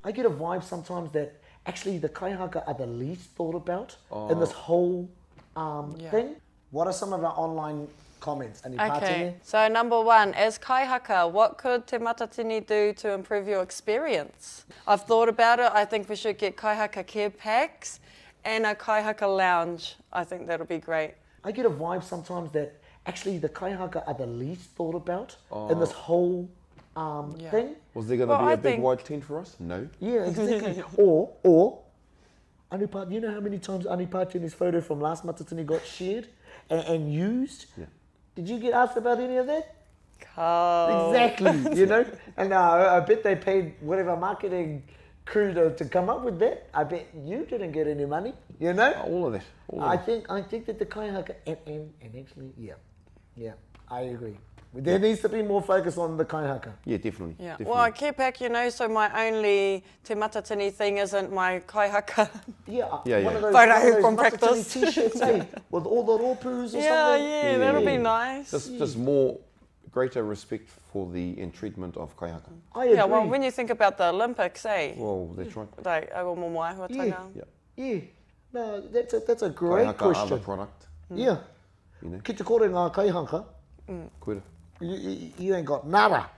I get a vibe sometimes that actually the kaihaka are the least thought about in this whole thing. What are some of our online comments? Any Okay, so number one, as kaihaka, what could Te Matatini do to improve your experience? I've thought about it. I think we should get kaihaka care packs and a kaihaka lounge. I think that'll be great. I get a vibe sometimes that actually the kaihaka are the least thought about in this whole thing. Was there going to be a big white tent for us? No. Yeah, exactly. or Anupati, you know how many times Anupati and his photo from last Matatini got shared and used? Yeah. Did you get asked about any of that? Carl. Exactly, you know? And I bet they paid whatever marketing crew to come up with that. I bet you didn't get any money, you know? All of that. I think that the kaihaka, and actually, yeah, I agree. There needs to be more focus on the kaihaka. Yeah, definitely. Yeah. Definitely. Well, I care pack, you know, so my only Te Matatini thing isn't my kaihaka. One of those, Photo from Matatini practice. t-shirts, with all the ropus or something. Yeah, that'll be nice. Just more, greater respect for the entreatment of kaihaka. I agree. Yeah, well, when you think about the Olympics, Well, that's right. like, awa mo mai huatanga. Yeah. No, that's a great Kaihaka question. are the product. Yeah. You know. Ki te kore ngā kaihaka, Koera. you ain't got nada.